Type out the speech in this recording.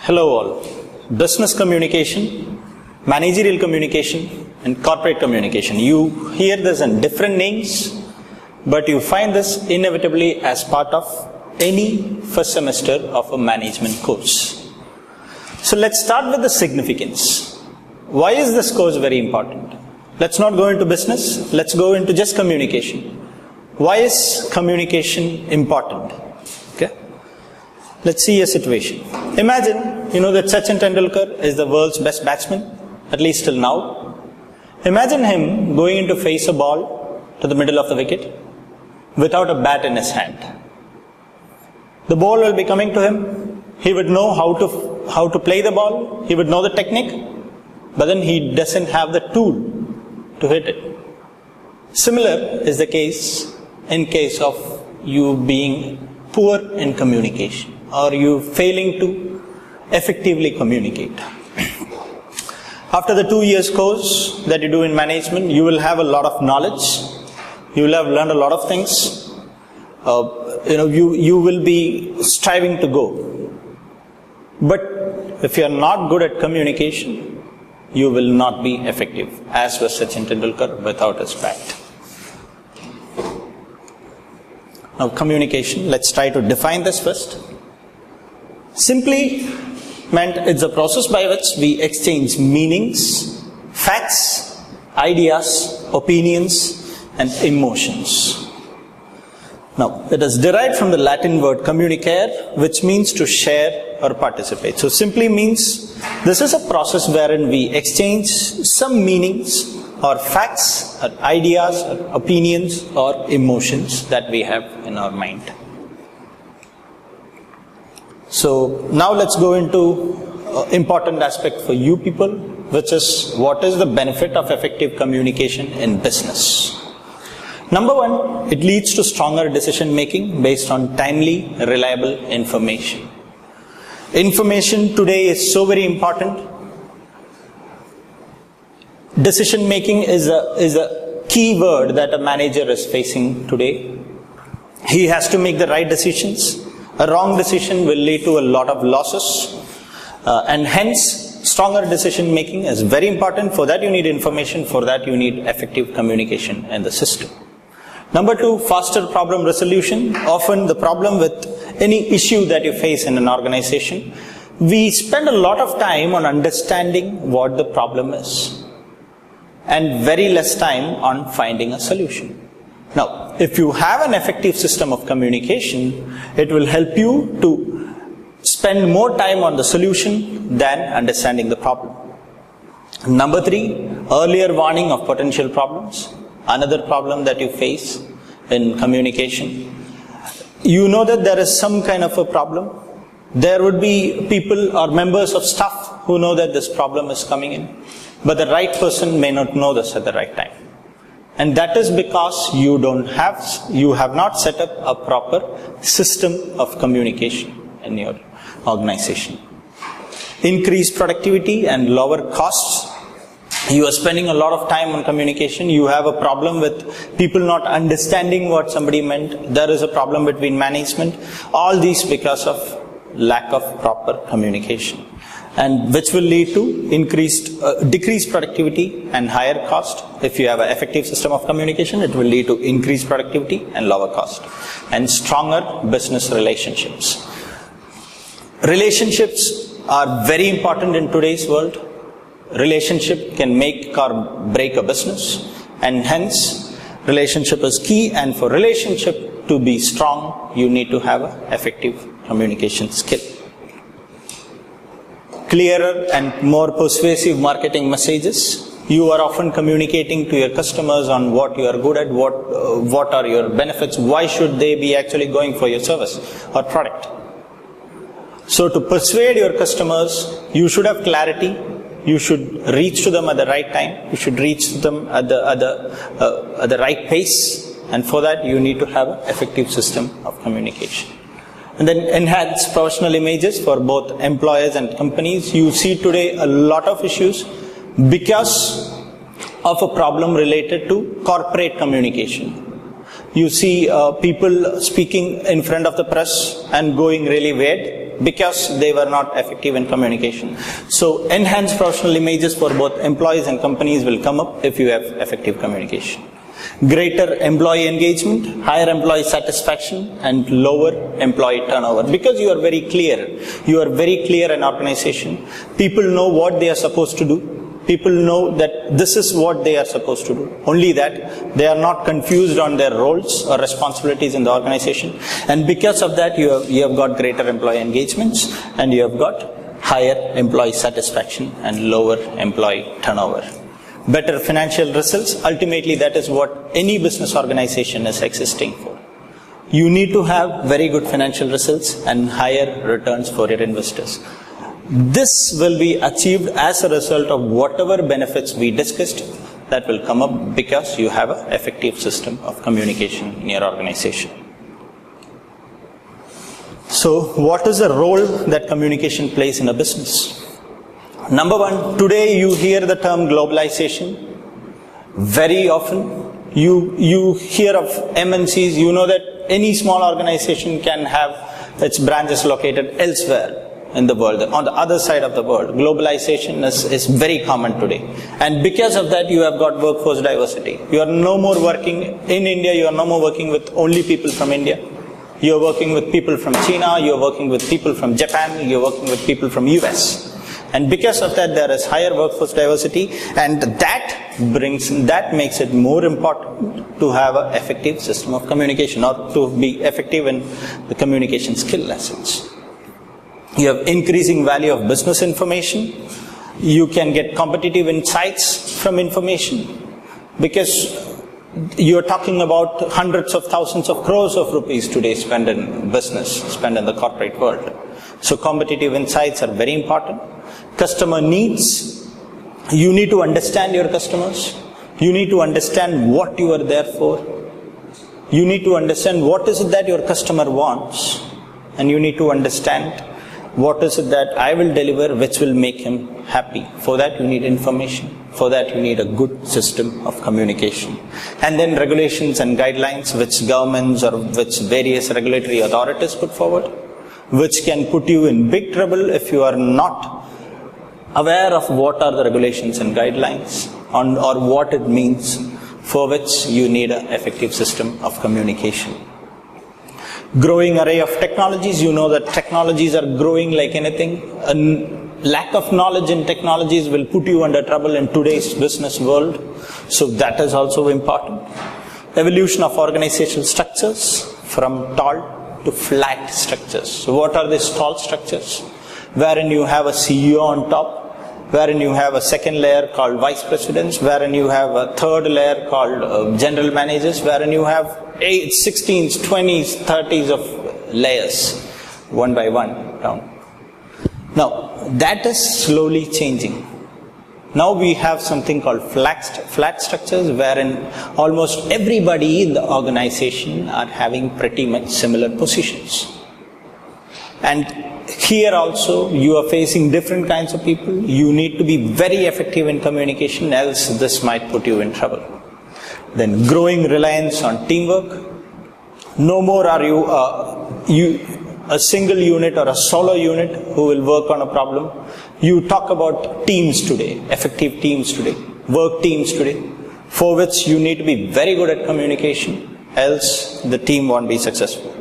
Hello all. Business communication, managerial communication and corporate communication. You hear this in different names, but you find this inevitably as part of any first semester of a management course. So let's start with the significance. Why is this course very important? Let's not go into business, let's go into just communication. Why is communication important? Okay. Let's see a situation. Imagine, that Sachin Tendulkar is the world's best batsman, at least till now. Imagine him going to face a ball to the middle of the wicket without a bat in his hand. The ball will be coming to him. He would know how to play the ball. He would know the technique, but then he doesn't have the tool to hit it. Similar is the case in case of you being poor in communication or you failing to effectively communicate. After the 2 years course that you do in management, you will have a lot of knowledge. You will have learned a lot of things. You will be striving to go. But if you are not good at communication, you will not be effective, as was Sachin Tendulkar without his bat. Now communication, let's try to define this first. Simply meant it's a process by which we exchange meanings, facts, ideas, opinions and emotions. Now, it is derived from the Latin word communicare, which means to share or participate. So simply means this is a process wherein we exchange some meanings or facts or ideas or opinions or emotions that we have in our mind. So now let's go into important aspect for you people, which is what is the benefit of effective communication in business. Number one, it leads to stronger decision making based on timely, reliable information. Information today is so very important. Decision making is a key word that a manager is facing today. He has to make the right decisions. A wrong decision will lead to a lot of losses, and hence stronger decision making is very important. For that you need information, for that you need effective communication in the system. Number two, faster problem resolution. Often the problem with any issue that you face in an organization, we spend a lot of time on understanding what the problem is and very less time on finding a solution. Now, if you have an effective system of communication, it will help you to spend more time on the solution than understanding the problem. Number three, earlier warning of potential problems. Another problem that you face in communication. You know that there is some kind of a problem. There would be people or members of staff who know that this problem is coming in, but the right person may not know this at the right time. And that is because you have not set up a proper system of communication in your organization. Increased productivity and lower costs. You are spending a lot of time on communication. You have a problem with people not understanding what somebody meant. There is a problem between management. All these because of lack of proper communication, and which will lead to decreased productivity and higher cost. If you have an effective system of communication, it will lead to increased productivity and lower cost and stronger business relationships. Relationships are very important in today's world. Relationship can make or break a business, and hence relationship is key, and for relationship to be strong, you need to have an effective communication skill. Clearer and more persuasive marketing messages. You are often communicating to your customers on what you are good at, what are your benefits, why should they be actually going for your service or product. So to persuade your customers, you should have clarity. You should reach to them at the right time. You should reach to them at the right pace. And for that, you need to have an effective system of communication. And then enhance professional images for both employers and companies. You see today a lot of issues because of a problem related to corporate communication. You see people speaking in front of the press and going really weird because they were not effective in communication. So enhanced professional images for both employees and companies will come up if you have effective communication. Greater employee engagement, higher employee satisfaction, and lower employee turnover. Because you are very clear. You are very clear in organization. People know what they are supposed to do. People know that this is what they are supposed to do. Only that they are not confused on their roles or responsibilities in the organization. And because of that, you have got greater employee engagements, and you have got higher employee satisfaction and lower employee turnover. Better financial results. Ultimately, that is what any business organization is existing for. You need to have very good financial results and higher returns for your investors. This will be achieved as a result of whatever benefits we discussed that will come up because you have an effective system of communication in your organization. So, what is the role that communication plays in a business? Number one, today you hear the term globalization. Very often, you hear of MNCs, you know that any small organization can have its branches located elsewhere in the world, on the other side of the world. Globalization is very common today. And because of that, you have got workforce diversity. You are no more working in India, you are no more working with only people from India. You are working with people from China, you are working with people from Japan, you are working with people from US. And because of that, there is higher workforce diversity, and that makes it more important to have an effective system of communication, or to be effective in the communication skill lessons. You have increasing value of business information. You can get competitive insights from information, because you are talking about hundreds of thousands of crores of rupees today spent in business, spent in the corporate world. So competitive insights are very important. Customer needs. You need to understand your customers. You need to understand what you are there for. You need to understand what is it that your customer wants. And you need to understand what is it that I will deliver which will make him happy. For that you need information. For that you need a good system of communication. And then regulations and guidelines which governments or which various regulatory authorities put forward, which can put you in big trouble if you are not aware of what are the regulations and guidelines or what it means, for which you need an effective system of communication. Growing array of technologies. You know that technologies are growing like anything. A lack of knowledge in technologies will put you under trouble in today's business world. So that is also important. Evolution of organizational structures from tall to flat structures. So what are these tall structures? Wherein you have a CEO on top, wherein you have a second layer called vice presidents, wherein you have a third layer called general managers, wherein you have 8, 16s, 20s, 30s of layers, one by one down. Now, that is slowly changing. Now we have something called flat structures, wherein almost everybody in the organization are having pretty much similar positions. And here also you are facing different kinds of people. You need to be very effective in communication, else this might put you in trouble. Then growing reliance on teamwork. No more are you a single unit or a solo unit who will work on a problem. You talk about teams today, effective teams today, work teams today, for which you need to be very good at communication, else the team won't be successful.